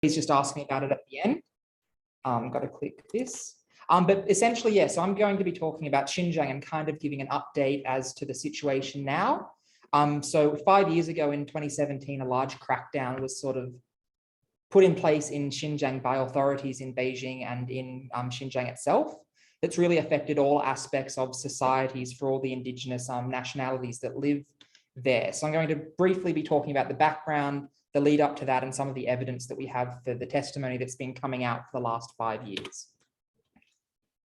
He's just asking about it at the end. Got to click this. But essentially, yes, so I'm going to be talking about Xinjiang and kind of giving an update as to the situation now. So 5 years ago in 2017, a large crackdown was sort of put in place in Xinjiang by authorities in Beijing and in Xinjiang itself. That's really affected all aspects of societies for all the indigenous nationalities that live there. So I'm going to briefly be talking about the background, the lead up to that, and some of the evidence that we have for the testimony that's been coming out for the last 5 years.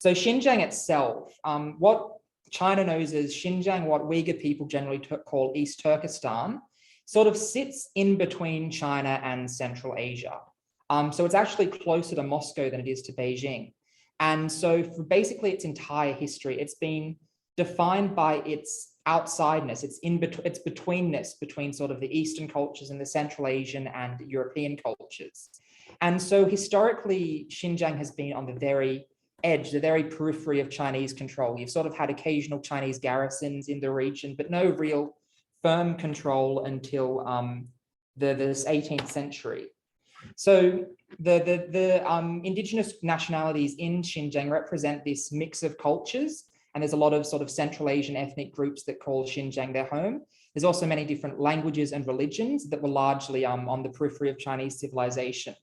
So Xinjiang itself, what China knows as Xinjiang, what Uyghur people generally call East Turkestan, sort of sits in between China and Central Asia. So it's actually closer to Moscow than it is to Beijing. And so for basically its entire history, it's been defined by its outsideness, its betweenness between sort of the Eastern cultures and the Central Asian and European cultures. And so historically, Xinjiang has been on the very edge, the very periphery of Chinese control. You've sort of had occasional Chinese garrisons in the region, but no real firm control until this 18th century. So the indigenous nationalities in Xinjiang represent this mix of cultures, and there's a lot of sort of Central Asian ethnic groups that call Xinjiang their home. There's also many different languages and religions that were largely on the periphery of Chinese civilization.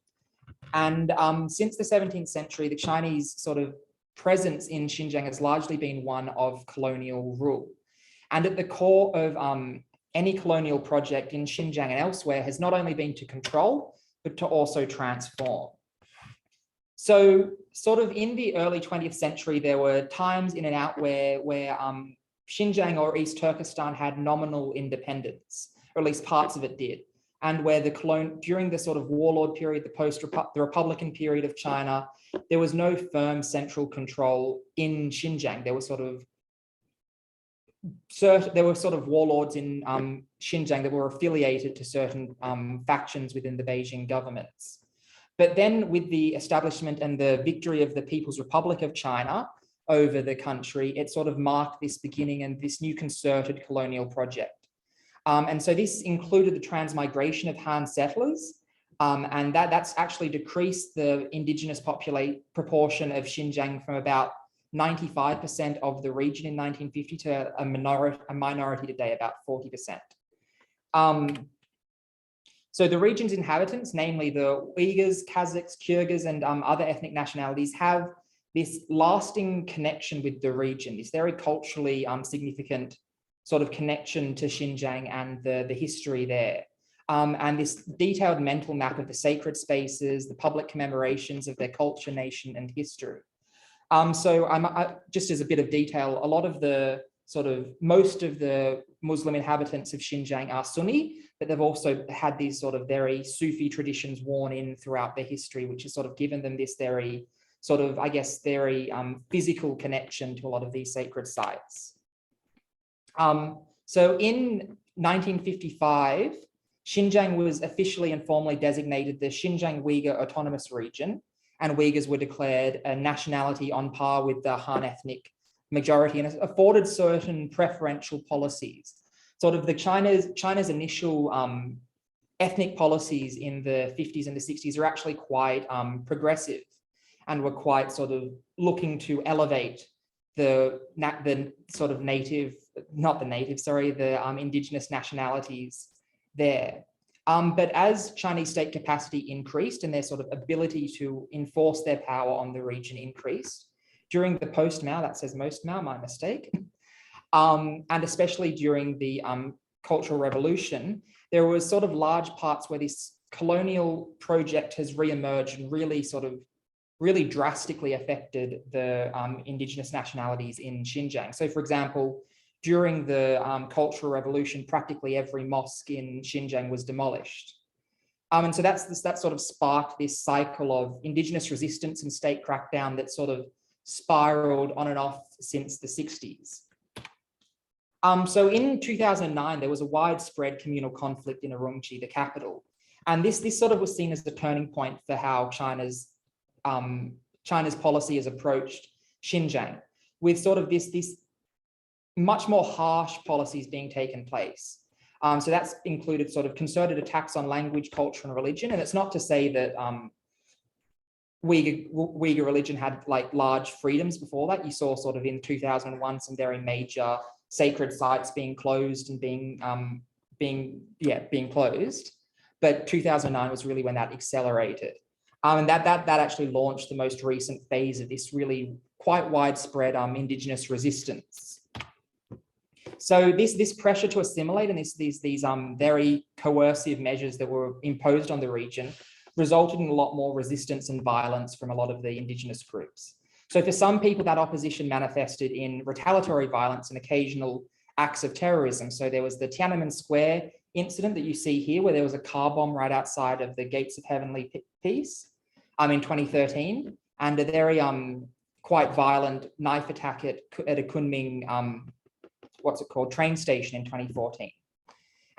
And since the 17th century, the Chinese sort of presence in Xinjiang has largely been one of colonial rule. And at the core of any colonial project in Xinjiang and elsewhere has not only been to control, but to also transform. So sort of in the early 20th century, there were times in and out where Xinjiang or East Turkestan had nominal independence, or at least parts of it did. And where during the sort of warlord period, the Republican period of China, there was no firm central control in Xinjiang. There were sort of warlords in Xinjiang that were affiliated to certain factions within the Beijing governments. But then with the establishment and the victory of the People's Republic of China over the country, it sort of marked this beginning and this new concerted colonial project. And so this included the transmigration of Han settlers, and that's actually decreased the indigenous proportion of Xinjiang from about 95% of the region in 1950 to a minority today, about 40%. So the region's inhabitants, namely the Uyghurs, Kazakhs, Kyrgyz, and other ethnic nationalities, have this lasting connection with the region, this very culturally significant sort of connection to Xinjiang and the history there. And this detailed mental map of the sacred spaces, the public commemorations of their culture, nation, and history. Just as a bit of detail, a lot of most of the Muslim inhabitants of Xinjiang are Sunni, but they've also had these sort of very Sufi traditions worn in throughout their history, which has sort of given them this very sort of, I guess, very physical connection to a lot of these sacred sites. So in 1955, Xinjiang was officially and formally designated the Xinjiang Uyghur Autonomous Region, and Uyghurs were declared a nationality on par with the Han ethnic majority, and it afforded certain preferential policies. Sort of China's initial ethnic policies in the 50s and the 60s are actually quite progressive, and were quite sort of looking to elevate the sort of indigenous nationalities there. But as Chinese state capacity increased and their sort of ability to enforce their power on the region increased, during the post-Mao, that says most-Mao, my mistake, and especially during the Cultural Revolution, there was sort of large parts where this colonial project has re-emerged and really drastically affected the indigenous nationalities in Xinjiang. So for example, during the Cultural Revolution, practically every mosque in Xinjiang was demolished. And so that sort of sparked this cycle of indigenous resistance and state crackdown that sort of spiraled on and off since the 60s. So in 2009, there was a widespread communal conflict in Urumqi, the capital. And this sort of was seen as the turning point for how China's policy has approached Xinjiang, with sort of this much more harsh policies being taken place. So that's included sort of concerted attacks on language, culture, and religion. And it's not to say that Uyghur religion had like large freedoms before that. You saw sort of in 2001 some very major sacred sites being closed and being closed. But 2009 was really when that accelerated. And that actually launched the most recent phase of this really quite widespread indigenous resistance. So this pressure to assimilate and these very coercive measures that were imposed on the region resulted in a lot more resistance and violence from a lot of the indigenous groups. So for some people, that opposition manifested in retaliatory violence and occasional acts of terrorism. So there was the Tiananmen Square incident that you see here, where there was a car bomb right outside of the Gates of Heavenly Peace in 2013, and a very quite violent knife attack at a Kunming train station in 2014.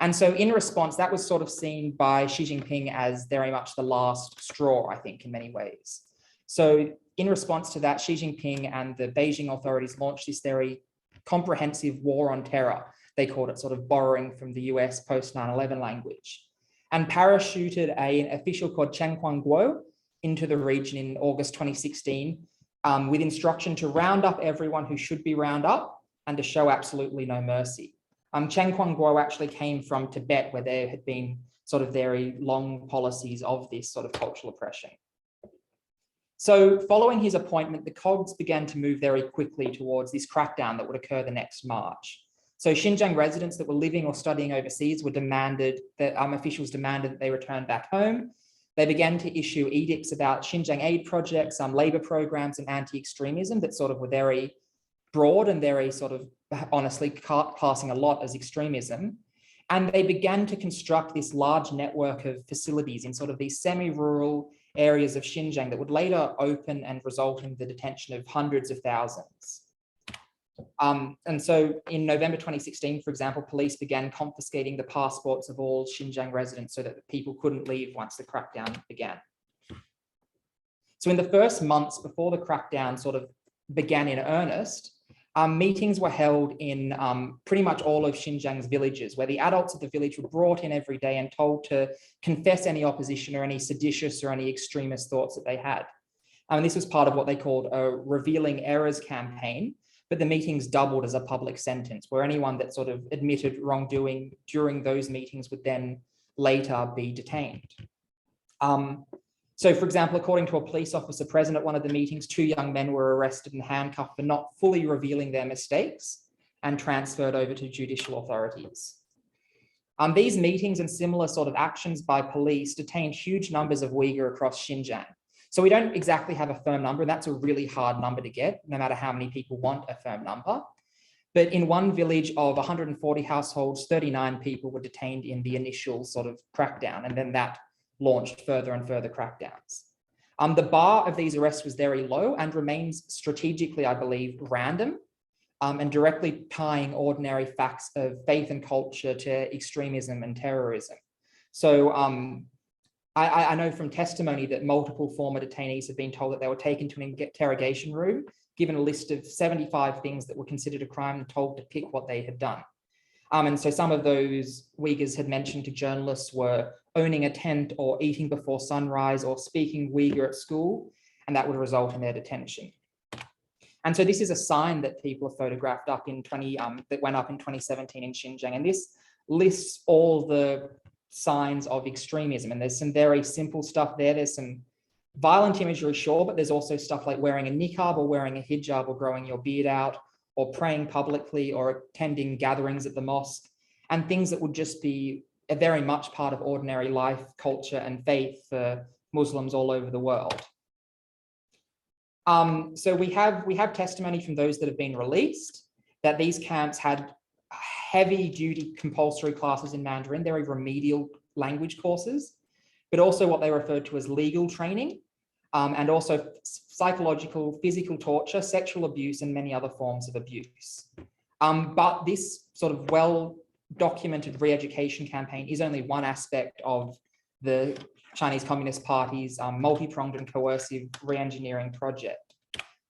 And so in response, that was sort of seen by Xi Jinping as very much the last straw, I think, in many ways. So in response to that, Xi Jinping and the Beijing authorities launched this very comprehensive war on terror. They called it, sort of borrowing from the US post 9/11 language, and parachuted an official called Chen Guo into the region in August 2016 with instruction to round up everyone who should be round up and to show absolutely no mercy. Chen Guo actually came from Tibet, where there had been sort of very long policies of this sort of cultural oppression. So following his appointment, the cogs began to move very quickly towards this crackdown that would occur the next March. So Xinjiang residents that were living or studying overseas were officials demanded that they return back home. They began to issue edicts about Xinjiang aid projects, labor programs, and anti-extremism that sort of were very broad and very sort of honestly classing a lot as extremism. And they began to construct this large network of facilities in sort of these semi-rural areas of Xinjiang that would later open and result in the detention of hundreds of thousands. And so in November 2016, for example, police began confiscating the passports of all Xinjiang residents so that people couldn't leave once the crackdown began. So in the first months before the crackdown sort of began in earnest, meetings were held in pretty much all of Xinjiang's villages, where the adults of the village were brought in every day and told to confess any opposition or any seditious or any extremist thoughts that they had. And this was part of what they called a revealing errors campaign, but the meetings doubled as a public sentence, where anyone that sort of admitted wrongdoing during those meetings would then later be detained. So, for example, according to a police officer present at one of the meetings, 2 young men were arrested and handcuffed for not fully revealing their mistakes and transferred over to judicial authorities. These meetings and similar sort of actions by police detained huge numbers of Uyghur across Xinjiang. So we don't exactly have a firm number, and that's a really hard number to get, no matter how many people want a firm number. But in one village of 140 households, 39 people were detained in the initial sort of crackdown, and then that launched further and further crackdowns. The bar of these arrests was very low and remains strategically, I believe, random and directly tying ordinary facts of faith and culture to extremism and terrorism. So I know from testimony that multiple former detainees have been told that they were taken to an interrogation room, given a list of 75 things that were considered a crime and told to pick what they had done. And so some of those Uyghurs had mentioned to journalists were owning a tent or eating before sunrise or speaking Uyghur at school, and that would result in their detention. And so this is a sign that people have photographed up in that went up in 2017 in Xinjiang. And this lists all the signs of extremism. And there's some very simple stuff there. There's some violent imagery, sure, but there's also stuff like wearing a niqab or wearing a hijab or growing your beard out or praying publicly or attending gatherings at the mosque, and things that would just be very much part of ordinary life, culture, and faith for Muslims all over the world. So we have testimony from those that have been released that these camps had heavy-duty compulsory classes in Mandarin, very remedial language courses, but also what they referred to as legal training, and also psychological, physical torture, sexual abuse, and many other forms of abuse. But this sort of well-documented re-education campaign is only one aspect of the Chinese Communist Party's multi-pronged and coercive re-engineering project.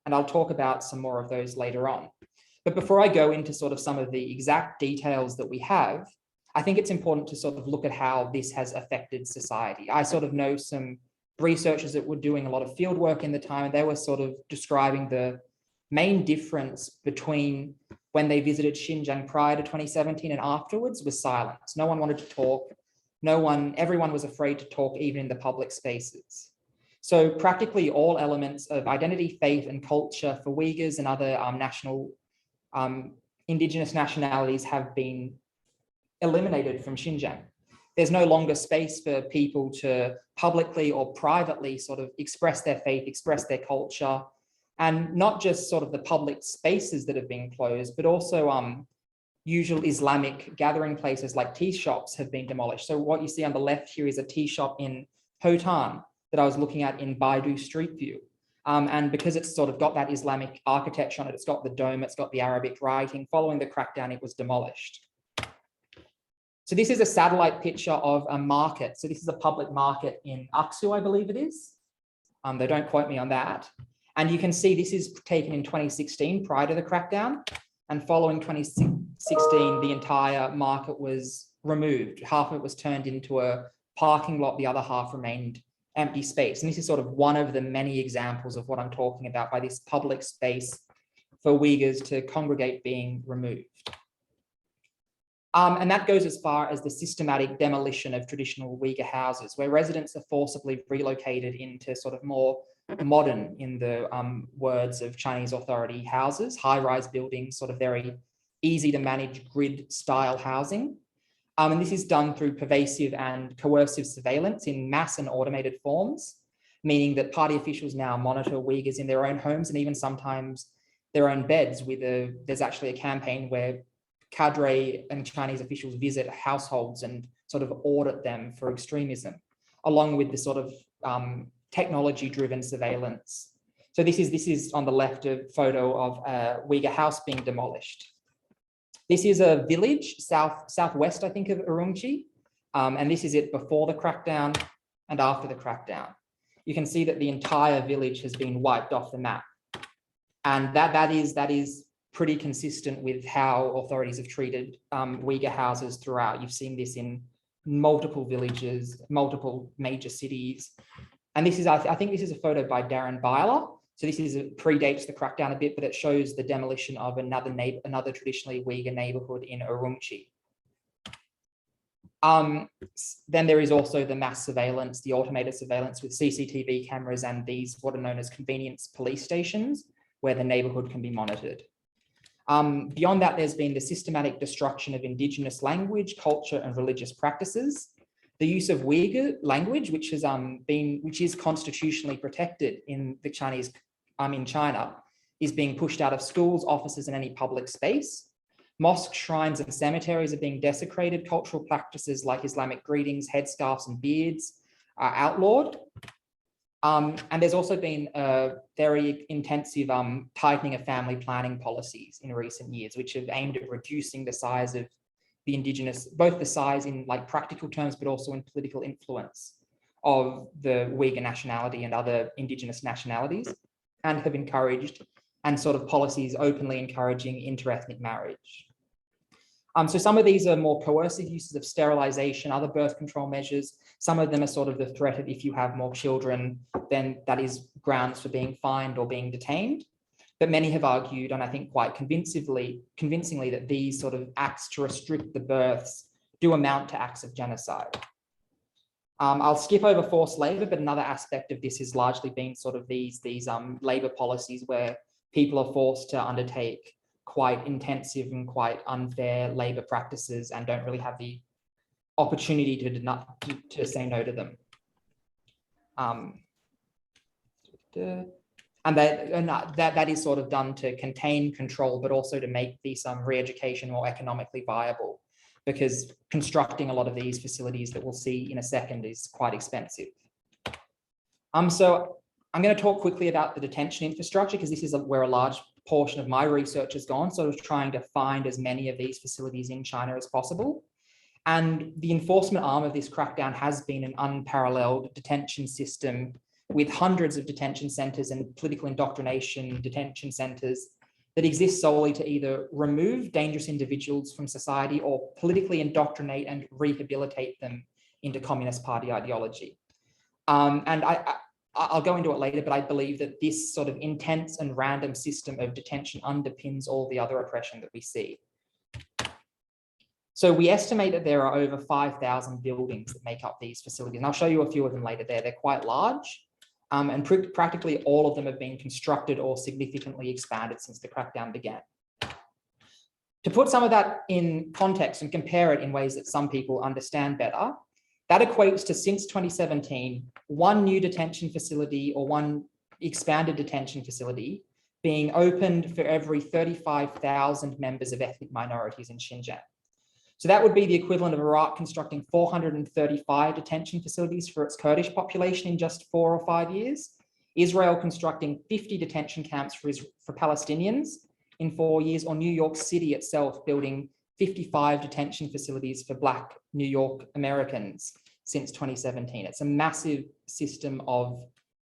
And I'll talk about some more of those later on. But before I go into sort of some of the exact details that we have, I think it's important to sort of look at how this has affected society. I sort of know some researchers that were doing a lot of field work in the time, and they were sort of describing the main difference between when they visited Xinjiang prior to 2017 and afterwards was silence. No one wanted to talk. Everyone was afraid to talk even in the public spaces. So practically all elements of identity, faith, and culture for Uyghurs and other indigenous nationalities have been eliminated from Xinjiang. There's no longer space for people to publicly or privately sort of express their faith, express their culture, and not just sort of the public spaces that have been closed, but also usual Islamic gathering places like tea shops have been demolished. So what you see on the left here is a tea shop in Hotan that I was looking at in Baidu Street View. And because it's sort of got that Islamic architecture on it, it's got the dome, it's got the Arabic writing, following the crackdown, it was demolished. So this is a satellite picture of a market. So this is a public market in Aksu, I believe it is. They don't quote me on that. And you can see this is taken in 2016 prior to the crackdown. And following 2016, the entire market was removed. Half of it was turned into a parking lot. The other half remained empty space. And this is sort of one of the many examples of what I'm talking about by this public space for Uyghurs to congregate being removed. And that goes as far as the systematic demolition of traditional Uyghur houses, where residents are forcibly relocated into sort of more modern, in the words of Chinese authority, houses, high-rise buildings, sort of very easy to manage grid style housing. And this is done through pervasive and coercive surveillance in mass and automated forms, meaning that party officials now monitor Uyghurs in their own homes and even sometimes their own beds. There's actually a campaign where cadre and Chinese officials visit households and sort of audit them for extremism, along with the sort of technology-driven surveillance. So this is on the left a photo of a Uyghur house being demolished. This is a village southwest, I think, of Urumqi, and this is it before the crackdown and after the crackdown. You can see that the entire village has been wiped off the map, and that is pretty consistent with how authorities have treated Uyghur houses throughout. You've seen this in multiple villages, multiple major cities. And this is, I think this is a photo by Darren Byler. So this predates the crackdown a bit, but it shows the demolition of another traditionally Uyghur neighborhood in Urumqi. Then there is also the mass surveillance, the automated surveillance with CCTV cameras and these what are known as convenience police stations, where the neighborhood can be monitored. Beyond that, there's been the systematic destruction of indigenous language, culture, and religious practices. The use of Uyghur language, which is constitutionally protected in the Chinese, in China, is being pushed out of schools, offices, and any public space. Mosques, shrines, and cemeteries are being desecrated. Cultural practices like Islamic greetings, headscarves, and beards are outlawed. And there's also been a very intensive tightening of family planning policies in recent years, which have aimed at reducing the size of the indigenous, both the size in like practical terms, but also in political influence of the Uyghur nationality and other indigenous nationalities, and have encouraged and sort of policies openly encouraging interethnic marriage. So some of these are more coercive uses of sterilization, other birth control measures. Some of them are sort of the threat of if you have more children, then that is grounds for being fined or being detained. But many have argued, and I think quite convincingly, that these sort of acts to restrict the births do amount to acts of genocide. I'll skip over forced labor, but another aspect of this has largely been sort of these labor policies where people are forced to undertake quite intensive and quite unfair labor practices and don't really have the opportunity to say no to them. And that is sort of done to contain, control, but also to make these re-education more economically viable, because constructing a lot of these facilities that we'll see in a second is quite expensive. So I'm going to talk quickly about the detention infrastructure, because this is where a large portion of my research has gone, sort of trying to find as many of these facilities in China as possible. And the enforcement arm of this crackdown has been an unparalleled detention system with hundreds of detention centers and political indoctrination detention centers that exists solely to either remove dangerous individuals from society or politically indoctrinate and rehabilitate them into Communist Party ideology. And I'll go into it later, but I believe that this sort of intense and random system of detention underpins all the other oppression that we see. So we estimate that there are over 5,000 buildings that make up these facilities. And I'll show you a few of them later there. They're quite large. And practically all of them have been constructed or significantly expanded since the crackdown began. To put some of that in context and compare it in ways that some people understand better, that equates to, since 2017, one new detention facility or one expanded detention facility being opened for every 35,000 members of ethnic minorities in Xinjiang. So that would be the equivalent of Iraq constructing 435 detention facilities for its Kurdish population in just 4 or 5 years, Israel constructing 50 detention camps for Palestinians in 4 years, or New York City itself building 55 detention facilities for Black New York Americans since 2017. It's a massive system of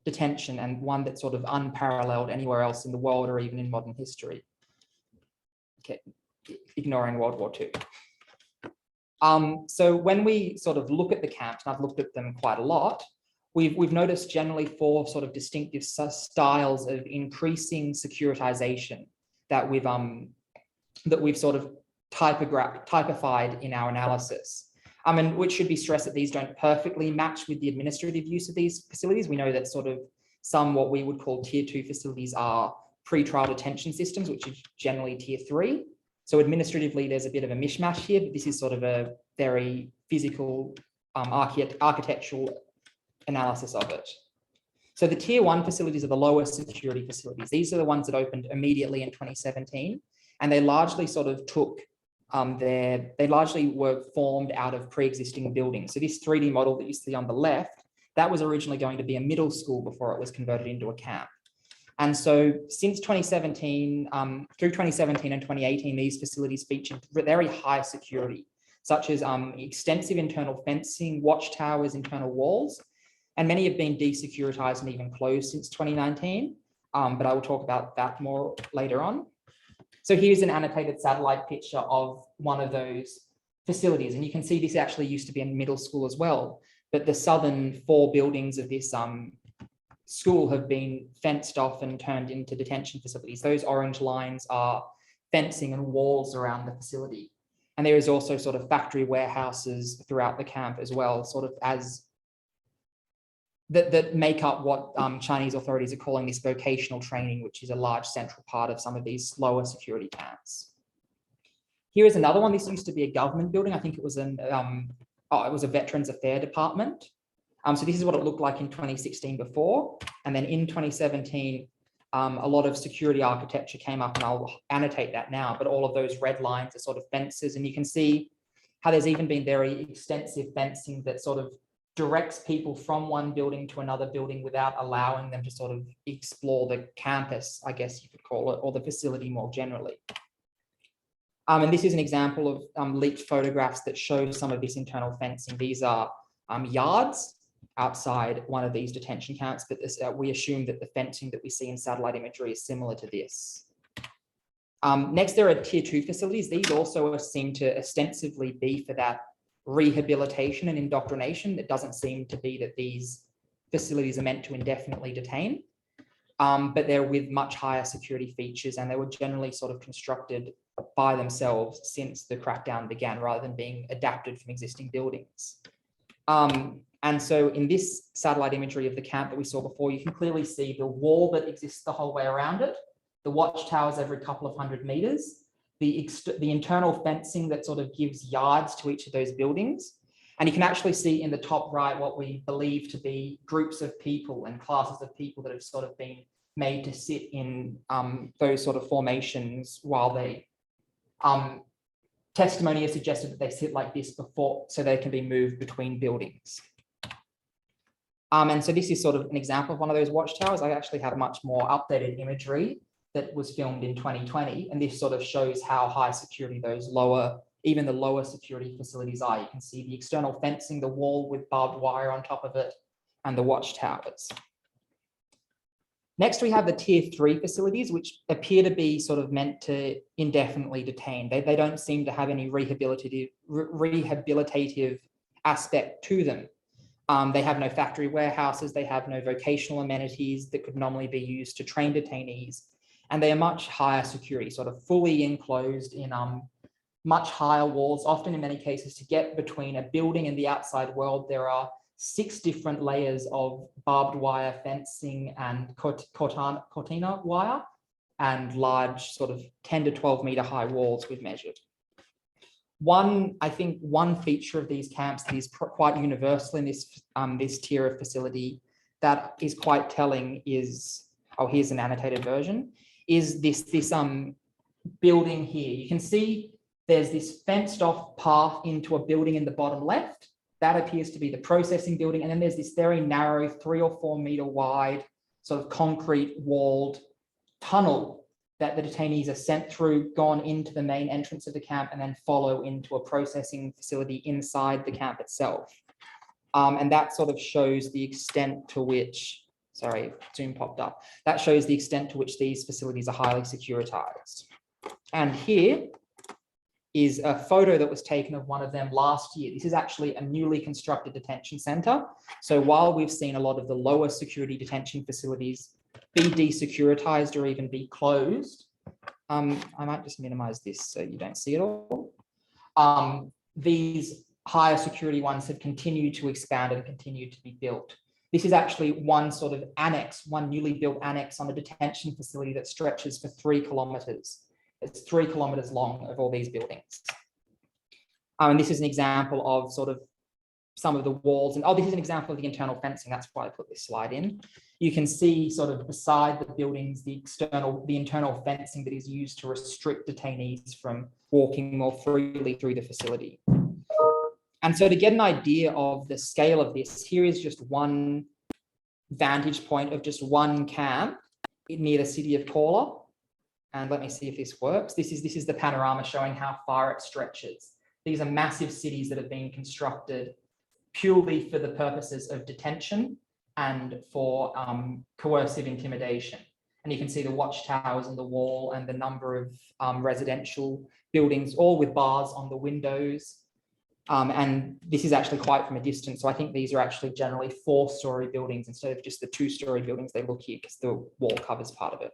detention and one that's sort of unparalleled anywhere else in the world or even in modern history. Okay, ignoring World War II. So when we sort of look at the camps, and I've looked at them quite a lot, we've noticed generally 4 sort of distinctive styles of increasing securitization that we've sort of typified in our analysis. And which should be stressed that these don't perfectly match with the administrative use of these facilities. We know that sort of some what we would call tier 2 facilities are pre-trial detention systems, which is generally tier 3. So administratively, there's a bit of a mishmash here, but this is sort of a very physical architectural analysis of it. So the tier 1 facilities are the lower security facilities. These are the ones that opened immediately in 2017, and they largely sort of took they largely were formed out of pre-existing buildings. So this 3D model that you see on the left, that was originally going to be a middle school before it was converted into a camp. And so since 2017, through 2017 and 2018, these facilities featured very high security, such as extensive internal fencing, watchtowers, internal walls, and many have been desecuritized and even closed since 2019. But I will talk about that more later on. So here's an annotated satellite picture of one of those facilities. And you can see this actually used to be a middle school as well. But the southern 4 buildings of this school have been fenced off and turned into detention facilities. Those orange lines are fencing and walls around the facility. And there is also sort of factory warehouses throughout the camp as well, sort of as that make up what Chinese authorities are calling this vocational training, which is a large central part of some of these lower security camps. Here is another one. This used to be a government building. I think it was it was a Veterans Affairs Department. So this is what it looked like in 2016 before. And then in 2017, a lot of security architecture came up, and I'll annotate that now, but all of those red lines are sort of fences. And you can see how there's even been very extensive fencing that sort of directs people from one building to another building without allowing them to sort of explore the campus, I guess you could call it, or the facility more generally. And this is an example of leaked photographs that show some of this internal fencing. These are yards outside one of these detention camps, but we assume that the fencing that we see in satellite imagery is similar to this. Next, there are tier 2 facilities. These also seem to ostensibly be for that rehabilitation and indoctrination. It doesn't seem to be that these facilities are meant to indefinitely detain, but they're with much higher security features, and they were generally sort of constructed by themselves since the crackdown began, rather than being adapted from existing buildings. And so in this satellite imagery of the camp that we saw before, you can clearly see the wall that exists the whole way around it, the watchtowers every couple of 100 meters, the internal fencing that sort of gives yards to each of those buildings. And you can actually see in the top right what we believe to be groups of people and classes of people that have sort of been made to sit in those sort of formations while they, testimony has suggested that they sit like this before, so they can be moved between buildings. And so this is sort of an example of one of those watchtowers. I actually have much more updated imagery that was filmed in 2020. And this sort of shows how high security those even the lower security facilities are. You can see the external fencing, the wall with barbed wire on top of it, and the watchtowers. Next, we have the tier 3 facilities, which appear to be sort of meant to indefinitely detain. They don't seem to have any rehabilitative aspect to them. They have no factory warehouses. They have no vocational amenities that could normally be used to train detainees. And they are much higher security, sort of fully enclosed in much higher walls. Often in many cases, to get between a building and the outside world, there are 6 different layers of barbed wire fencing and cortina wire and large sort of 10 to 12 meter high walls we've measured. I think one feature of these camps that is quite universal in this tier of facility that is quite telling is, oh, here's an annotated version, is this building here. You can see there's this fenced off path into a building in the bottom left. That appears to be the processing building. And then there's this very narrow 3 or 4 meter wide sort of concrete walled tunnel that the detainees are sent through, gone into the main entrance of the camp, and then follow into a processing facility inside the camp itself. And that sort of shows the extent to which, sorry, Zoom popped up. That shows the extent to which these facilities are highly securitized. And here is a photo that was taken of one of them last year. This is actually a newly constructed detention center. So while we've seen a lot of the lower security detention facilities be desecuritized or even be closed, I might just minimize this so you don't see it all. These higher security ones have continued to expand and continued to be built. This is actually one sort of annex, one newly built annex on a detention facility that stretches for 3 kilometers. It's 3 kilometers long of all these buildings. And this is an example of sort of some of the walls. And this is an example of the internal fencing. That's why I put this slide in. You can see sort of beside the buildings, the internal fencing that is used to restrict detainees from walking more freely through the facility. And so to get an idea of the scale of this, here is just one vantage point of just one camp near the city of Korla. And let me see if this works. This is the panorama showing how far it stretches. These are massive cities that have been constructed purely for the purposes of detention and for coercive intimidation. And you can see the watchtowers on the wall and the number of residential buildings, all with bars on the windows. And this is actually quite from a distance. So I think these are actually generally 4-story buildings instead of just the 2-story buildings they look here because the wall covers part of it.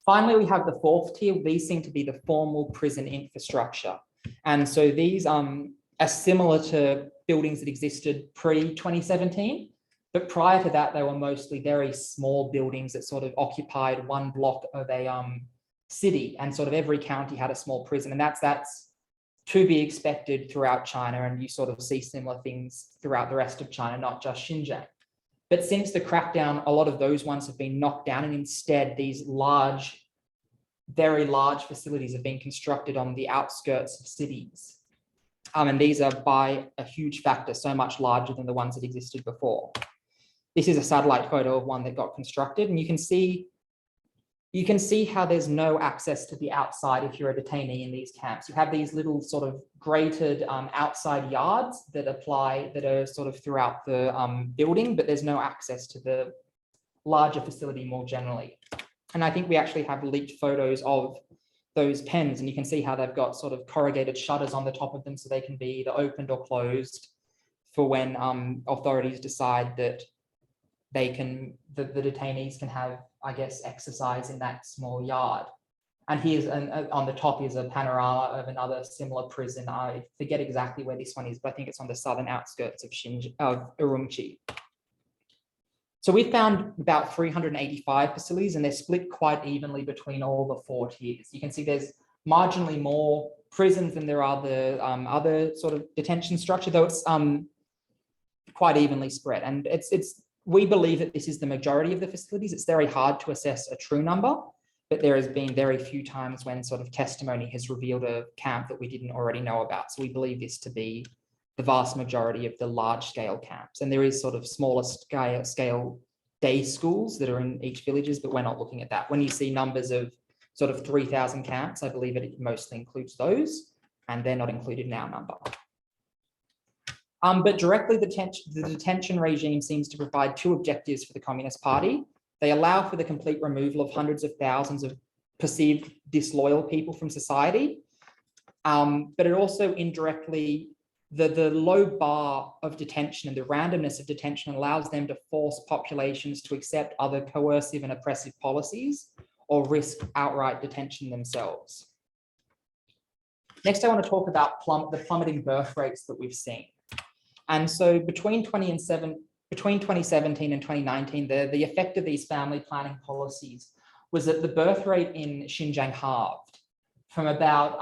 Finally, we have the 4th tier. These seem to be the formal prison infrastructure. And so these are similar to buildings that existed pre-2017, but prior to that, they were mostly very small buildings that sort of occupied one block of a city, and sort of every county had a small prison. And that's to be expected throughout China, and you sort of see similar things throughout the rest of China, not just Xinjiang. But since the crackdown, a lot of those ones have been knocked down, and instead these large, very large facilities have been constructed on the outskirts of cities. And these are by a huge factor, so much larger than the ones that existed before. This is a satellite photo of one that got constructed, and you can see how there's no access to the outside if you're a detainee in these camps. You have these little sort of grated outside yards that are sort of throughout the building, but there's no access to the larger facility more generally. And I think we actually have leaked photos of those pens, and you can see how they've got sort of corrugated shutters on the top of them so they can be either opened or closed for when authorities decide that the detainees can have, I guess, exercise in that small yard. And here's on the top is a panorama of another similar prison. I forget exactly where this one is, but I think it's on the southern outskirts of Urumqi. So we found about 385 facilities, and they're split quite evenly between all the 4 tiers. You can see there's marginally more prisons than there are the other sort of detention structure, though it's quite evenly spread. And we believe that this is the majority of the facilities. It's very hard to assess a true number, but there has been very few times when sort of testimony has revealed a camp that we didn't already know about. So we believe this to be the vast majority of the large scale camps. And there is sort of smaller scale day schools that are in each villages, but we're not looking at that. When you see numbers of sort of 3,000 camps, I believe it mostly includes those, and they're not included in our number. But directly, the detention regime seems to provide 2 objectives for the Communist Party. They allow for the complete removal of hundreds of thousands of perceived disloyal people from society. But it also indirectly, the low bar of detention and the randomness of detention allows them to force populations to accept other coercive and oppressive policies or risk outright detention themselves. Next, I want to talk about the plummeting birth rates that we've seen. And so between 2017 and 2019, the effect of these family planning policies was that the birth rate in Xinjiang halved from about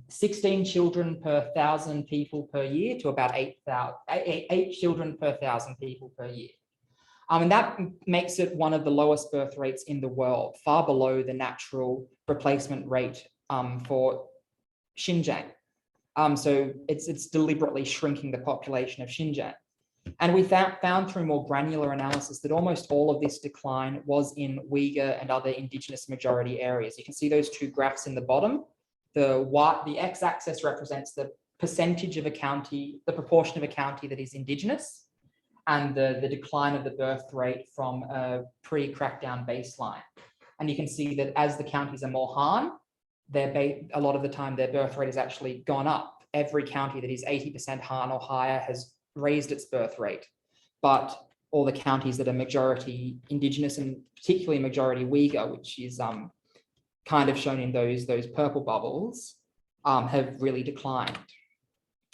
16 children per 1,000 people per year to about 8 children per 1,000 people per year. And that makes it one of the lowest birth rates in the world, far below the natural replacement rate for Xinjiang. So it's deliberately shrinking the population of Xinjiang. And we found through more granular analysis that almost all of this decline was in Uyghur and other indigenous majority areas. You can see those two graphs in the bottom. The x-axis represents the percentage of a county, the proportion of a county that is indigenous, and the decline of the birth rate from a pre-crackdown baseline. And you can see that as the counties are more Han, a lot of the time their birth rate has actually gone up. Every county that is 80% Han or higher has raised its birth rate, but all the counties that are majority indigenous and particularly majority Uyghur, which is kind of shown in those purple bubbles, have really declined.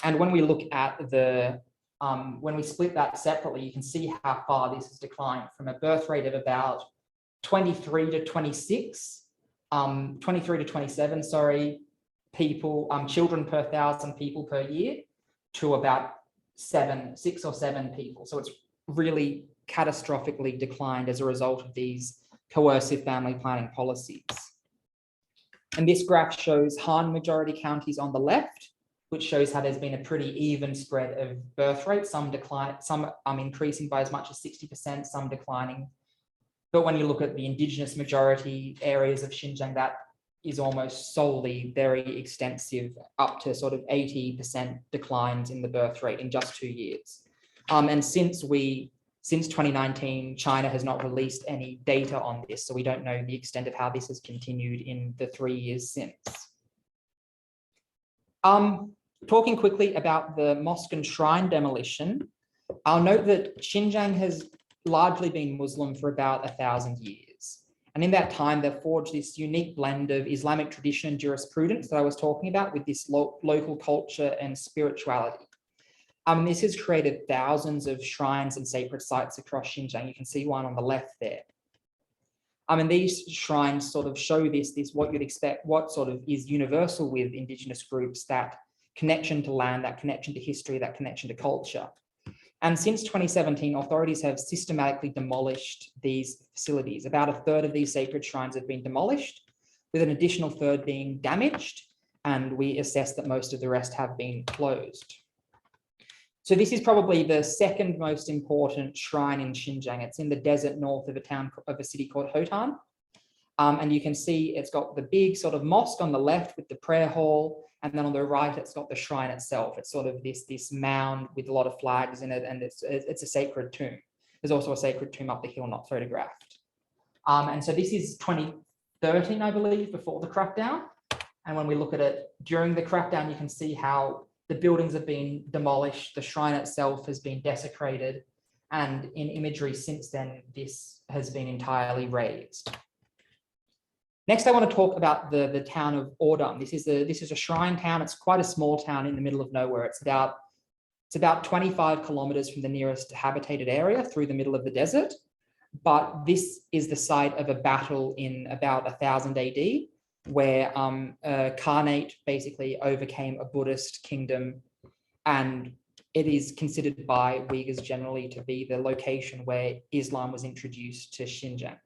And when we look at when we split that separately, you can see how far this has declined from a birth rate of about 23 to 26, 23 to 27, sorry, people, children per 1,000 people per year to about 6 or 7 people. So it's really catastrophically declined as a result of these coercive family planning policies. And this graph shows Han majority counties on the left, which shows how there's been a pretty even spread of birth rates, some decline, some increasing by as much as 60%, some declining. But when you look at the indigenous majority areas of Xinjiang, that is almost solely very extensive, up to sort of 80% declines in the birth rate in just 2 years. And since 2019, China has not released any data on this, so we don't know the extent of how this has continued in the 3 years since. Talking quickly about the mosque and shrine demolition, I'll note that Xinjiang has largely been Muslim for about 1,000 years. And in that time, they've forged this unique blend of Islamic tradition and jurisprudence that I was talking about with this local culture and spirituality. This has created thousands of shrines and sacred sites across Xinjiang. You can see one on the left there. And these shrines sort of show this what you'd expect, what sort of is universal with indigenous groups, that connection to land, that connection to history, that connection to culture. And since 2017, authorities have systematically demolished these facilities. About a third of these sacred shrines have been demolished, with an additional third being damaged, and we assess that most of the rest have been closed. So this is probably the second most important shrine in Xinjiang. It's in the desert north of a city called Hotan. And you can see it's got the big sort of mosque on the left with the prayer hall, and then on the right, it's got the shrine itself. It's sort of this mound with a lot of flags in it, and it's a sacred tomb. There's also a sacred tomb up the hill, not photographed. And so this is 2013, I believe, before the crackdown. And when we look at it during the crackdown, you can see how the buildings have been demolished, the shrine itself has been desecrated, and in imagery since then, this has been entirely razed. Next, I want to talk about the town of Ordam. This is a shrine town. It's quite a small town in the middle of nowhere. It's about 25 kilometers from the nearest habitated area through the middle of the desert. But this is the site of a battle in about 1000 AD, where a Khanate basically overcame a Buddhist kingdom, and it is considered by Uyghurs generally to be the location where Islam was introduced to Xinjiang.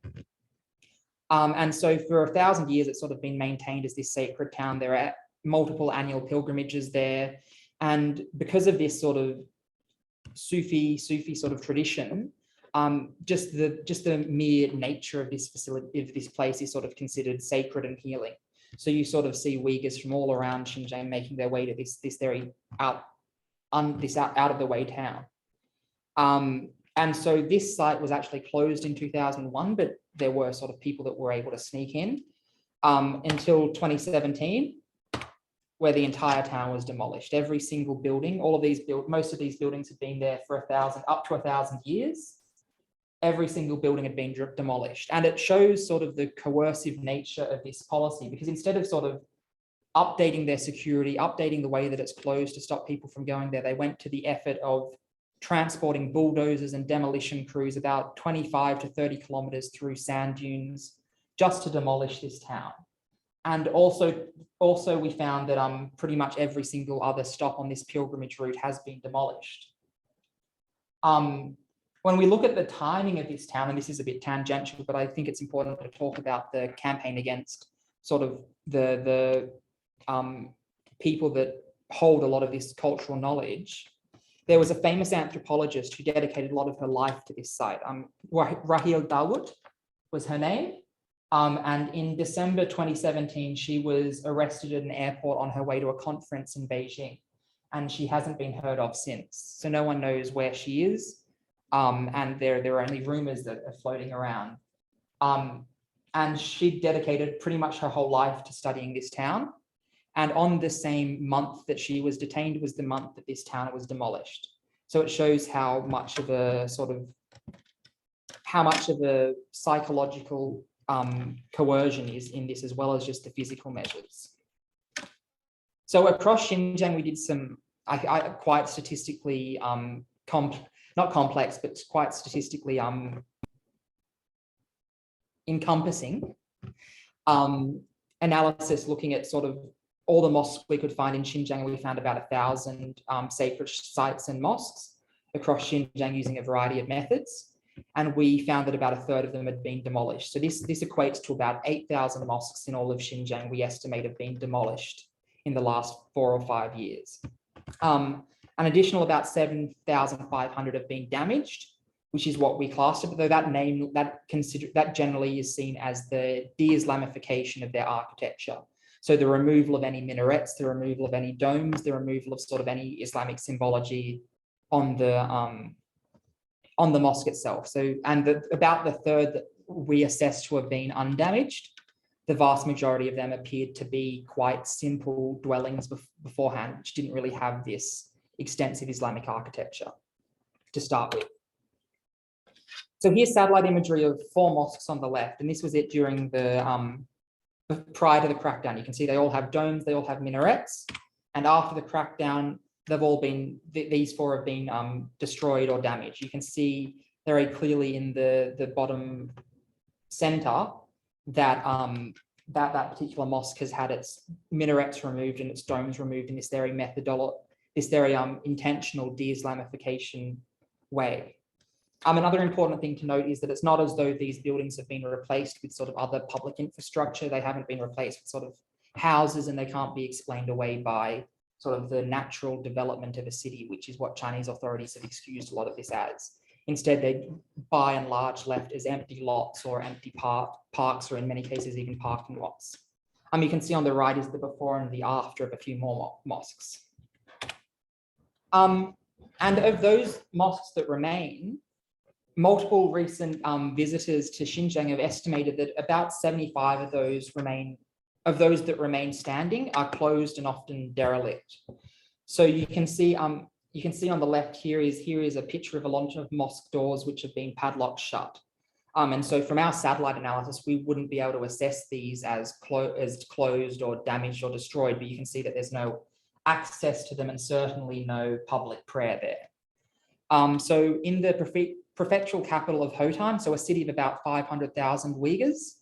And so for 1,000 years, it's sort of been maintained as this sacred town. There are multiple annual pilgrimages there. And because of this sort of Sufi sort of tradition, just the mere nature of this facility, of this place, is sort of considered sacred and healing. So you sort of see Uyghurs from all around Xinjiang making their way to this very out of the way town. And so this site was actually closed in 2001, but there were sort of people that were able to sneak in until 2017, where the entire town was demolished. Every single building, most of these buildings had been there for up to 1,000 years. Every single building had been demolished. And it shows sort of the coercive nature of this policy, because instead of sort of updating their security, updating the way that it's closed to stop people from going there, they went to the effort of transporting bulldozers and demolition crews about 25 to 30 kilometers through sand dunes just to demolish this town. And also we found that pretty much every single other stop on this pilgrimage route has been demolished. When we look at the timing of this town, and this is a bit tangential, but I think it's important to talk about the campaign against sort of the people that hold a lot of this cultural knowledge. There was a famous anthropologist who dedicated a lot of her life to this site. Rahil Dawood was her name. And in December 2017, she was arrested at an airport on her way to a conference in Beijing, and she hasn't been heard of since. So no one knows where she is. And there are only rumors that are floating around. And she dedicated pretty much her whole life to studying this town. And on the same month that she was detained was the month that this town was demolished. So it shows how much of a psychological coercion is in this, as well as just the physical measures. So across Xinjiang, we did some quite statistically not complex, but quite statistically encompassing analysis, looking at sort of all the mosques we could find in Xinjiang. We found about 1,000 sacred sites and mosques across Xinjiang using a variety of methods. And we found that about a third of them had been demolished. So this equates to about 8,000 mosques in all of Xinjiang, we estimate, have been demolished in the last 4 or 5 years. An additional about 7,500 have been damaged, which is what we classed it, though that generally is seen as the de-Islamification of their architecture. So the removal of any minarets, the removal of any domes, the removal of sort of any Islamic symbology on the mosque itself. So, and about the third that we assessed to have been undamaged, the vast majority of them appeared to be quite simple dwellings beforehand, which didn't really have this extensive Islamic architecture to start with. So here's satellite imagery of 4 mosques on the left, and this was it during the prior to the crackdown. You can see they all have domes, they all have minarets, and after the crackdown, they've all been, these 4 have been destroyed or damaged. You can see very clearly in the bottom center that that particular mosque has had its minarets removed and its domes removed in this very intentional de-Islamification way. Another important thing to note is that it's not as though these buildings have been replaced with sort of other public infrastructure. They haven't been replaced with sort of houses, and they can't be explained away by sort of the natural development of a city, which is what Chinese authorities have excused a lot of this as. Instead, they by and large left as empty lots or empty parks, or in many cases even parking lots. You can see on the right is the before and the after of a few more mosques. And of those mosques that remain, multiple recent visitors to Xinjiang have estimated that about 75 of those that remain standing are closed and often derelict. So you can see on the left here is a picture of a lot of mosque doors which have been padlocked shut. And so from our satellite analysis, we wouldn't be able to assess these as closed or damaged or destroyed, but you can see that there's no access to them and certainly no public prayer there. So in the prefectural capital of Hotan, so a city of about 500,000 Uyghurs,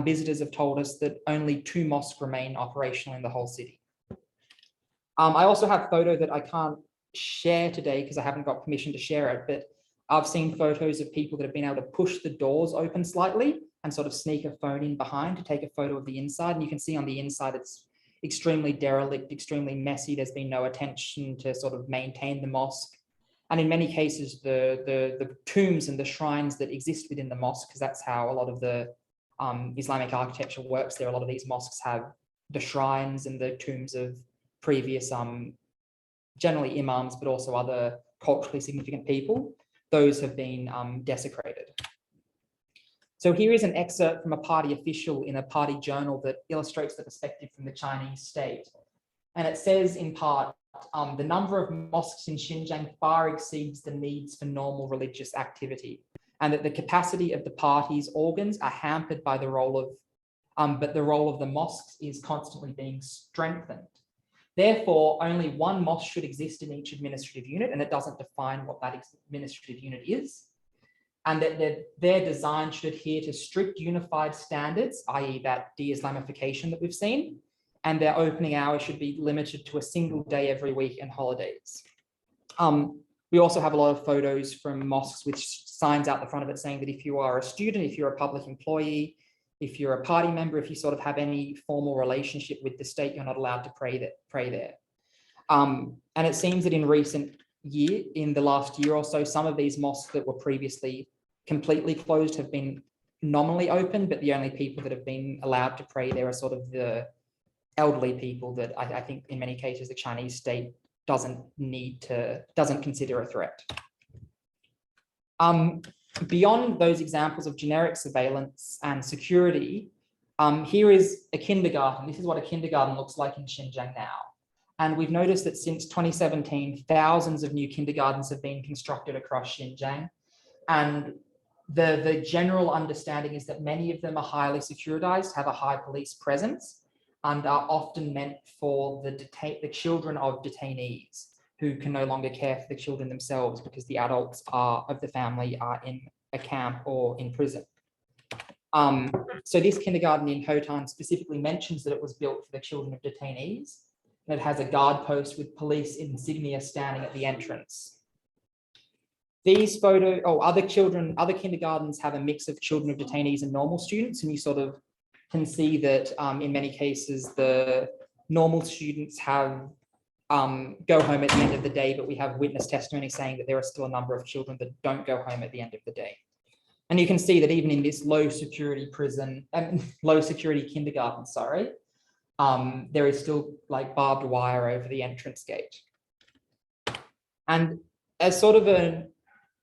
visitors have told us that only 2 mosques remain operational in the whole city. I also have a photo that I can't share today because I haven't got permission to share it, but I've seen photos of people that have been able to push the doors open slightly and sort of sneak a phone in behind to take a photo of the inside. And you can see on the inside, it's extremely derelict, extremely messy. There's been no attention to sort of maintain the mosque. And in many cases, the tombs and the shrines that exist within the mosque, because that's how a lot of the Islamic architecture works there. A lot of these mosques have the shrines and the tombs of previous, generally imams, but also other culturally significant people. those have been desecrated. So here is an excerpt from a party official in a party journal that illustrates the perspective from the Chinese state. And it says in part, the number of mosques in Xinjiang far exceeds the needs for normal religious activity, and that the capacity of the party's organs are hampered by the role of, but the role of the mosques is constantly being strengthened. Therefore, only one mosque should exist in each administrative unit, and it doesn't define what that administrative unit is. And that their design should adhere to strict unified standards, i.e. that de-Islamification that we've seen, and their opening hours should be limited to a single day every week and holidays. We also have a lot of photos from mosques with signs out the front of it saying that if you are a student, if you're a public employee, if you're a party member, if you sort of have any formal relationship with the state, you're not allowed to pray there. And it seems that in the last year or so, some of these mosques that were previously completely closed have been nominally open, but the only people that have been allowed to pray there are sort of the elderly people that I think in many cases the Chinese state doesn't consider a threat. Beyond those examples of generic surveillance and security, here is a kindergarten. This is what a kindergarten looks like in Xinjiang now. And we've noticed that since 2017, thousands of new kindergartens have been constructed across Xinjiang. And the general understanding is that many of them are highly securitized, have a high police presence, and are often meant for the children of detainees who can no longer care for the children themselves because the adults of the family are in a camp or in prison. So this kindergarten in Hotan specifically mentions that it was built for the children of detainees, and it has a guard post with police insignia standing at the entrance. These other kindergartens have a mix of children of detainees and normal students, and you sort of can see that in many cases the normal students have go home at the end of the day, but we have witness testimony saying that there are still a number of children that don't go home at the end of the day. And you can see that even in this low security kindergarten, there is still like barbed wire over the entrance gate. And as sort of an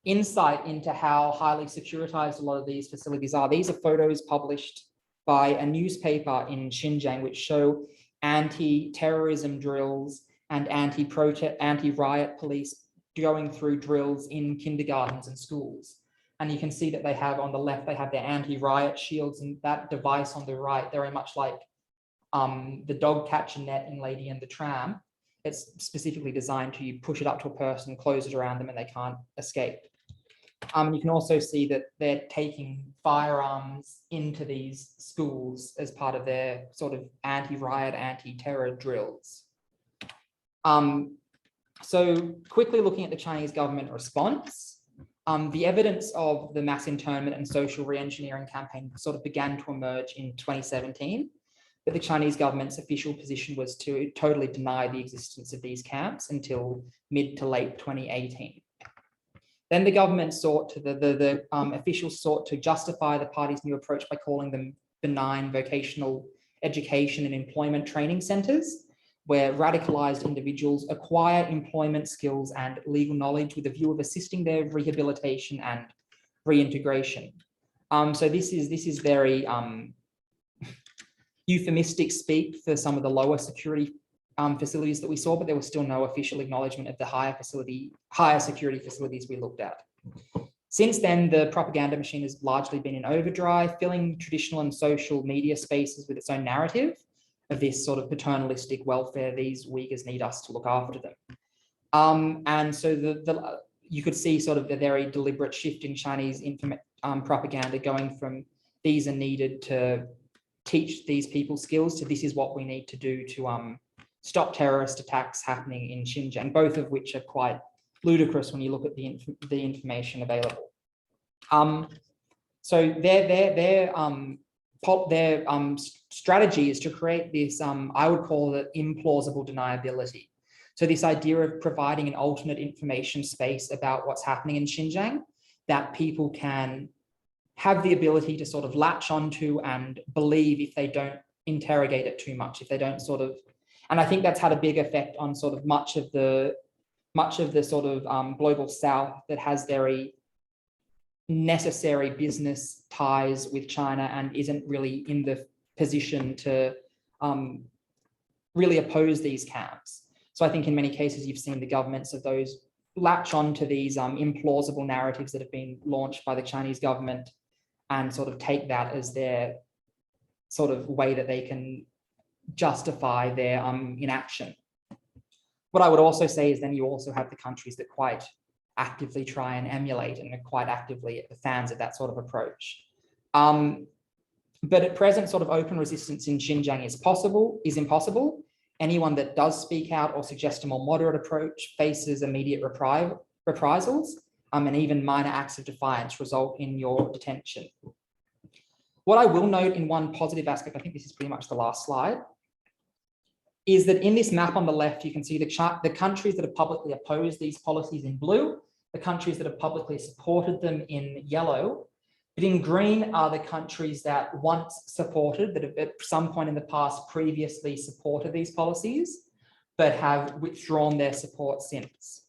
insight into how highly securitized a lot of these facilities are, these are photos published by a newspaper in Xinjiang which show anti-terrorism drills and anti-riot police going through drills in kindergartens and schools. And you can see that they have on the left, they have their anti-riot shields, and that device on the right, very much like the dog catcher net in Lady and the Tram. It's specifically designed to you push it up to a person, close it around them, and they can't escape. You can also see that they're taking firearms into these schools as part of their sort of anti-riot, anti-terror drills. So quickly looking at the Chinese government response, the evidence of the mass internment and social re-engineering campaign sort of began to emerge in 2017, but the Chinese government's official position was to totally deny the existence of these camps until mid to late 2018. Then the government officials sought to justify the party's new approach by calling them benign vocational education and employment training centers, where radicalized individuals acquire employment skills and legal knowledge with a view of assisting their rehabilitation and reintegration. So this is very euphemistic speak for some of the lower security facilities that we saw, but there was still no official acknowledgement of the higher security facilities we looked at. Since then, the propaganda machine has largely been in overdrive, filling traditional and social media spaces with its own narrative of this sort of paternalistic welfare. These Uyghurs need us to look after them. And so you could see sort of the very deliberate shift in Chinese propaganda going from these are needed to teach these people skills to this is what we need to do to stop terrorist attacks happening in Xinjiang, both of which are quite ludicrous when you look at the information available. So their strategy is to create this, I would call it implausible deniability. So this idea of providing an alternate information space about what's happening in Xinjiang that people can have the ability to sort of latch onto and believe if they don't interrogate it too much, if they don't sort of, and I think that's had a big effect on sort of much of the sort of global South that has very necessary business ties with China and isn't really in the position to really oppose these camps. So I think in many cases, you've seen the governments of those latch onto these implausible narratives that have been launched by the Chinese government and sort of take that as their sort of way that they can justify their inaction. What I would also say is then you also have the countries that quite actively try and emulate and are quite actively fans of that sort of approach. But at present, sort of open resistance in Xinjiang is impossible. Anyone that does speak out or suggest a more moderate approach faces immediate reprisals, and even minor acts of defiance result in your detention. What I will note in one positive aspect, I think this is pretty much the last slide, is that in this map on the left, you can see the countries that have publicly opposed these policies in blue, the countries that have publicly supported them in yellow, but in green are the countries that once supported, that have at some point in the past previously supported these policies, but have withdrawn their support since.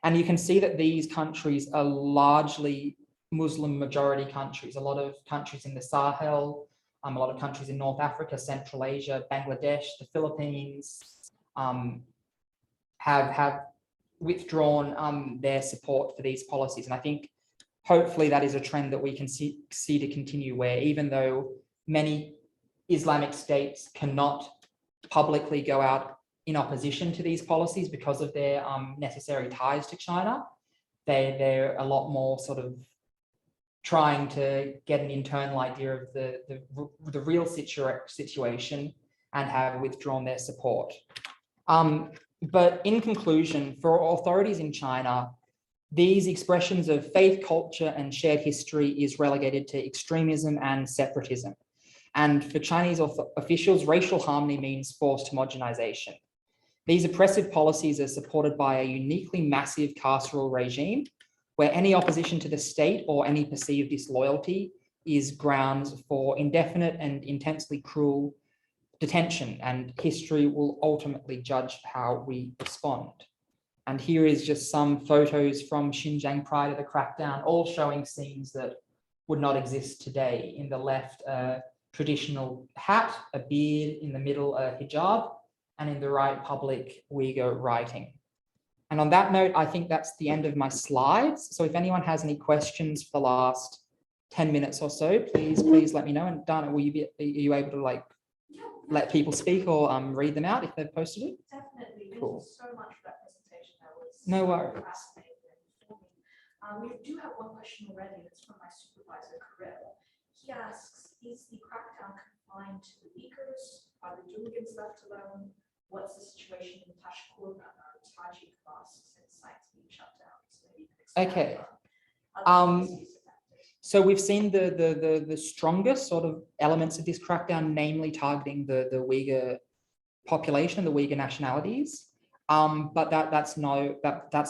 And you can see that these countries are largely Muslim majority countries, a lot of countries in the Sahel, a lot of countries in North Africa, Central Asia, Bangladesh, the Philippines, have withdrawn their support for these policies. And I think hopefully that is a trend that we can see to continue, where even though many Islamic states cannot publicly go out in opposition to these policies because of their necessary ties to China, they're a lot more sort of trying to get an internal idea of the real situation and have withdrawn their support. But in conclusion, for authorities in China, these expressions of faith, culture, and shared history is relegated to extremism and separatism. And for Chinese officials, racial harmony means forced homogenization. These oppressive policies are supported by a uniquely massive carceral regime, where any opposition to the state or any perceived disloyalty is grounds for indefinite and intensely cruel detention, and history will ultimately judge how we respond. And here is just some photos from Xinjiang prior to the crackdown, all showing scenes that would not exist today. In the left, a traditional hat, a beard; in the middle, a hijab; and in the right, public Uyghur writing. And on that note, I think that's the end of my slides. So if anyone has any questions for the last 10 minutes or so, please let me know. And Dana, are you able to let people speak or read them out if they've posted it? Definitely. Cool. Thank you so much for that presentation. That was no worries. fascinating and informing. We do have one question already. It's from my supervisor, Kirill. He asks, is the crackdown confined to the Uyghurs? Are the Dugans left alone? What's the situation in Tashkurgan or Tajik mosques and sites being shut down? So maybe you can expand on so we've seen the strongest sort of elements of this crackdown, namely targeting the Uyghur population, the Uyghur nationalities. But that's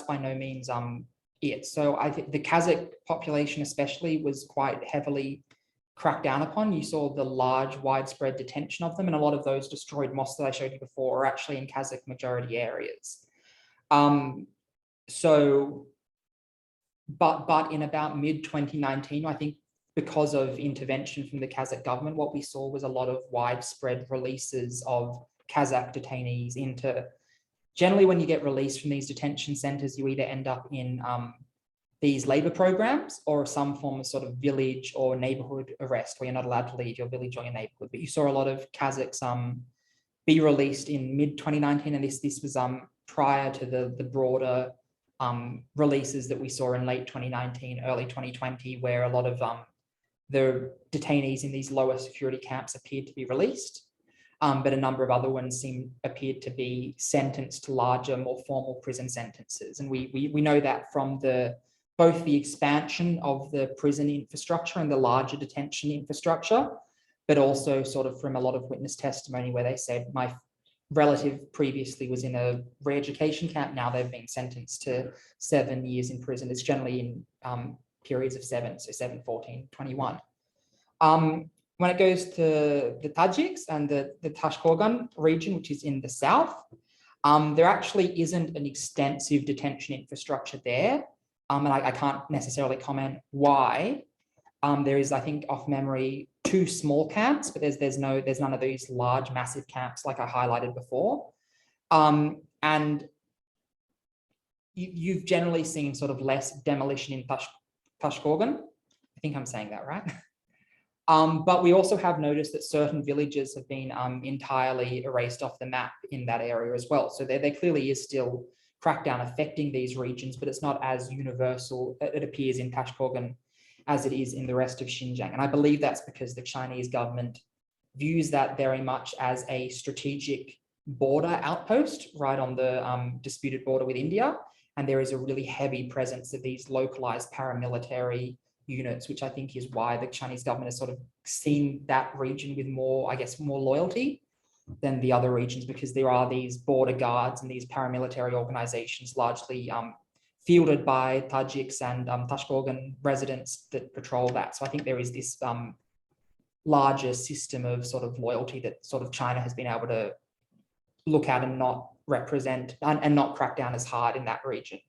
by no means it. So I think the Kazakh population especially was quite heavily cracked down upon. You saw the large, widespread detention of them, and a lot of those destroyed mosques that I showed you before are actually in Kazakh majority areas. But in about mid-2019, I think because of intervention from the Kazakh government, what we saw was a lot of widespread releases of Kazakh detainees into, generally when you get released from these detention centers, you either end up in these labor programs or some form of sort of village or neighborhood arrest where you're not allowed to leave your village or your neighborhood. But you saw a lot of Kazakhs be released in mid-2019, and this was prior to the broader releases that we saw in late 2019, early 2020, where a lot of the detainees in these lower security camps appeared to be released, but a number of other ones appeared to be sentenced to larger, more formal prison sentences. And we know that from both the expansion of the prison infrastructure and the larger detention infrastructure, but also sort of from a lot of witness testimony where they said, my relative previously was in a re-education camp, now they've been sentenced to 7 years in prison. It's generally in periods of 7, so 7, 14, 21. When it goes to the Tajiks and the Tashkurgan region, which is in the south, there actually isn't an extensive detention infrastructure there. And I can't necessarily comment why. There is, I think, off memory, 2 small camps, but there's none of these large, massive camps like I highlighted before. And you've generally seen sort of less demolition in Tashkorgan. I think I'm saying that right. But we also have noticed that certain villages have been entirely erased off the map in that area as well. So there clearly is still crackdown affecting these regions, but it's not as universal, it appears, in Tashkorgan as it is in the rest of Xinjiang. And I believe that's because the Chinese government views that very much as a strategic border outpost right on the disputed border with India. And there is a really heavy presence of these localized paramilitary units, which I think is why the Chinese government has sort of seen that region with more, I guess, more loyalty than the other regions, because there are these border guards and these paramilitary organizations largely fielded by Tajiks and Tashkorgan residents that patrol that. So I think there is this larger system of sort of loyalty that sort of China has been able to look at and not represent and not crack down as hard in that region.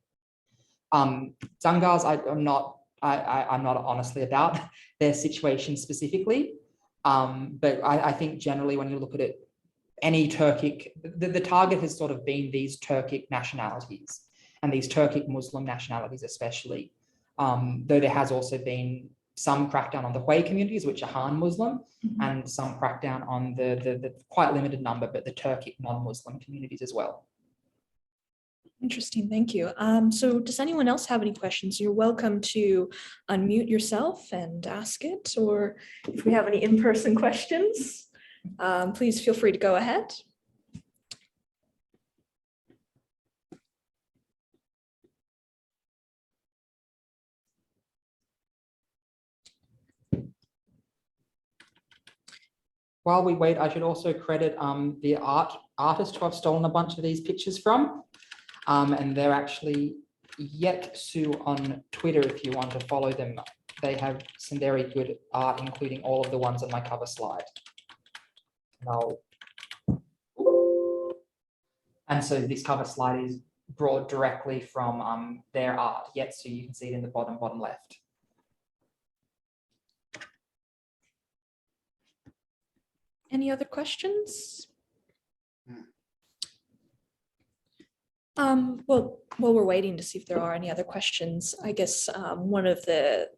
Dzungars, I'm not honestly about their situation specifically, but I think generally when you look at it, any Turkic, the target has sort of been these Turkic nationalities and these Turkic Muslim nationalities especially, though there has also been some crackdown on the Hui communities, which are Han Muslim, and some crackdown on the quite limited number, but the Turkic non-Muslim communities as well. Interesting, thank you. So does anyone else have any questions? You're welcome to unmute yourself and ask it, or if we have any in-person questions, please feel free to go ahead. While we wait, I should also credit the artist who I've stolen a bunch of these pictures from. And they're actually Yeksu on Twitter if you want to follow them. They have some very good art, including all of the ones on my cover slide. And so this cover slide is brought directly from their art. Yeksu, you can see it in the bottom left. Any other questions? Well, while we're waiting to see if there are any other questions, I guess one of the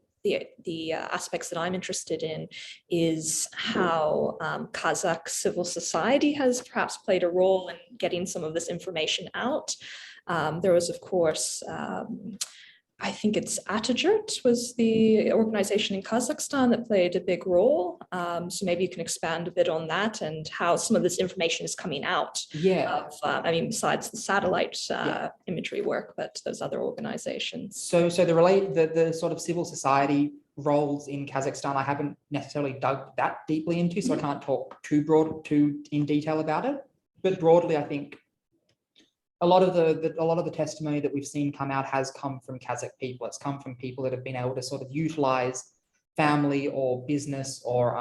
aspects that I'm interested in is how Kazakh civil society has perhaps played a role in getting some of this information out. There was, of course, I think it's Atatürk was the organization in Kazakhstan that played a big role. So maybe you can expand a bit on that and how some of this information is coming out. Yeah. I mean, besides the satellite imagery work, but those other organizations. So the sort of civil society roles in Kazakhstan, I haven't necessarily dug that deeply into, so I can't talk too in detail about it. But broadly, I think a lot of the testimony that we've seen come out has come from Kazakh people. It's come from people that have been able to sort of utilize family or business or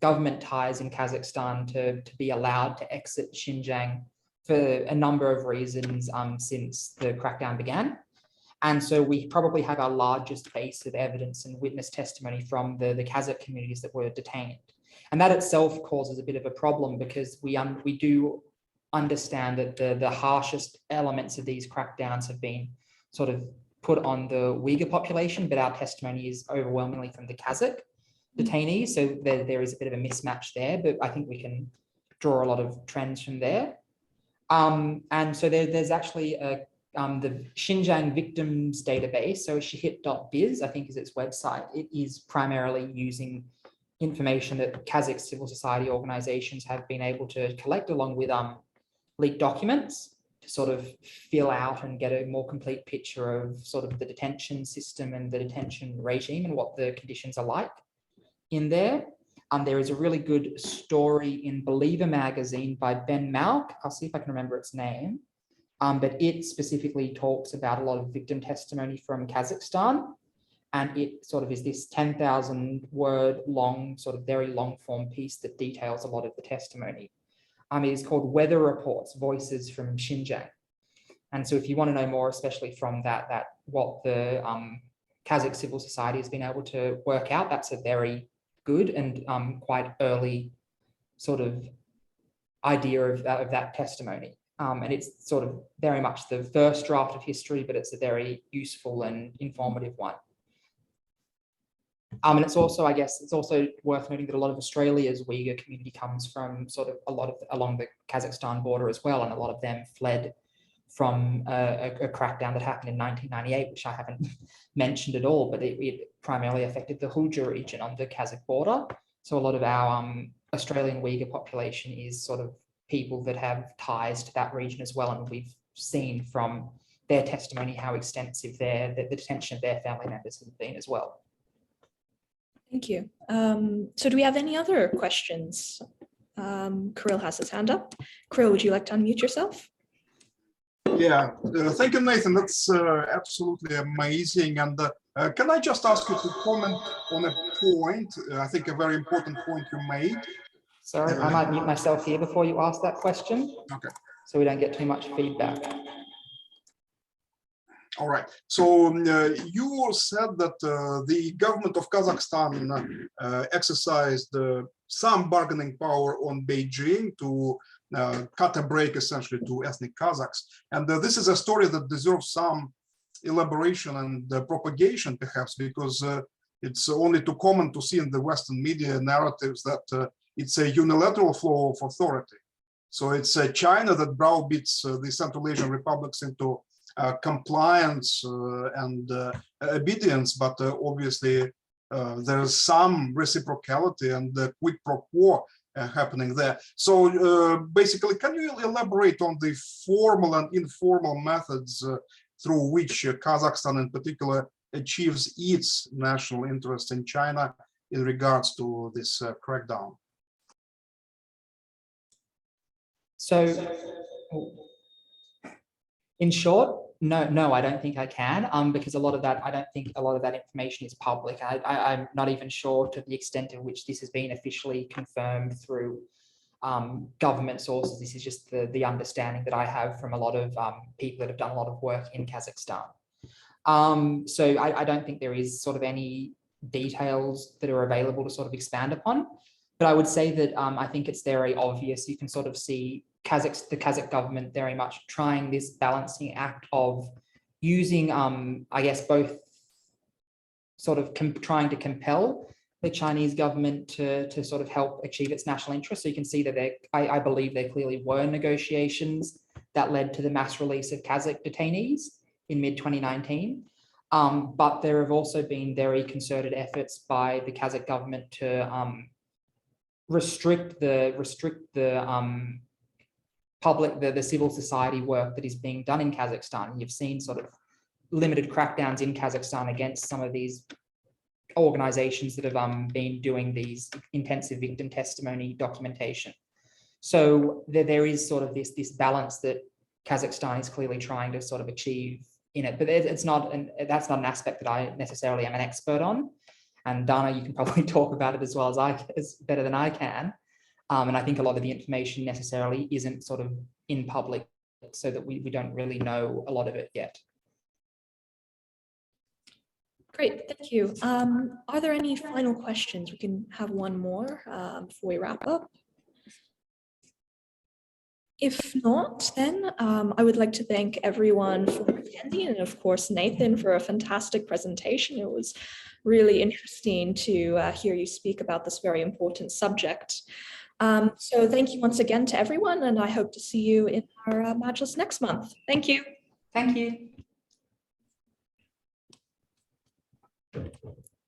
government ties in Kazakhstan to be allowed to exit Xinjiang for a number of reasons since the crackdown began. And so we probably have our largest base of evidence and witness testimony from the Kazakh communities that were detained. And that itself causes a bit of a problem because we do understand that the harshest elements of these crackdowns have been sort of put on the Uyghur population, but our testimony is overwhelmingly from the Kazakh detainees. So there is a bit of a mismatch there, but I think we can draw a lot of trends from there. And so there's actually the Xinjiang victims database. So shahid.biz, I think is its website. It is primarily using information that Kazakh civil society organizations have been able to collect along with leaked documents to sort of fill out and get a more complete picture of sort of the detention system and the detention regime and what the conditions are like in there. There is a really good story in Believer magazine by Ben Malk. I'll see if I can remember its name. But it specifically talks about a lot of victim testimony from Kazakhstan. And it sort of is this 10,000 word long, sort of very long form piece that details a lot of the testimony. It is called Weather Reports, Voices from Xinjiang. And so if you want to know more, especially from that what the Kazakh civil society has been able to work out, that's a very good and quite early sort of idea of that testimony. And it's sort of very much the first draft of history, but it's a very useful and informative one. And it's also, I guess, it's also worth noting that a lot of Australia's Uyghur community comes from sort of along the Kazakhstan border as well. And a lot of them fled from a crackdown that happened in 1998, which I haven't mentioned at all, but it primarily affected the Ruser region on the Kazakh border. So a lot of our Australian Uyghur population is sort of people that have ties to that region as well. And we've seen from their testimony how extensive the detention of their family members has been as well. Thank you. So do we have any other questions? Kirill has his hand up. Kirill, would you like to unmute yourself? Yeah, thank you, Nathan. That's absolutely amazing. And can I just ask you to comment on a point, I think a very important point you made? Sorry, I might mute myself here before you ask that question. Okay. So we don't get too much feedback. All right. So you said that the government of Kazakhstan exercised some bargaining power on Beijing to cut a break essentially to ethnic Kazakhs. And this is a story that deserves some elaboration and propagation, perhaps, because it's only too common to see in the Western media narratives that it's a unilateral flow of authority. So it's China that browbeats the Central Asian republics into compliance and obedience, but obviously there's some reciprocality and quid pro quo happening there. So basically, can you elaborate on the formal and informal methods through which Kazakhstan in particular achieves its national interest in China in regards to this crackdown? So in short, no, I don't think I can, because I don't think a lot of that information is public. I'm not even sure to the extent to which this has been officially confirmed through government sources. This is just the understanding that I have from a lot of people that have done a lot of work in Kazakhstan. So I don't think there is sort of any details that are available to sort of expand upon. But I would say that I think it's very obvious. You can sort of see the Kazakh government very much trying this balancing act of using, I guess, both sort of trying to compel the Chinese government to sort of help achieve its national interest. So you can see that I believe there clearly were negotiations that led to the mass release of Kazakh detainees in mid-2019. But there have also been very concerted efforts by the Kazakh government to restrict the public, the civil society work that is being done in Kazakhstan. You've seen sort of limited crackdowns in Kazakhstan against some of these organizations that have been doing these intensive victim testimony documentation. So there is sort of this balance that Kazakhstan is clearly trying to sort of achieve in it, but that's not an aspect that I necessarily am an expert on. And Dana, you can probably talk about it as well as better than I can. And I think a lot of the information necessarily isn't sort of in public, so that we don't really know a lot of it yet. Great, thank you. Are there any final questions? We can have one more before we wrap up. If not, then I would like to thank everyone for attending, and of course, Nathan, for a fantastic presentation. It was really interesting to hear you speak about this very important subject. So thank you once again to everyone, and I hope to see you in our Majlis next month. Thank you. Thank you.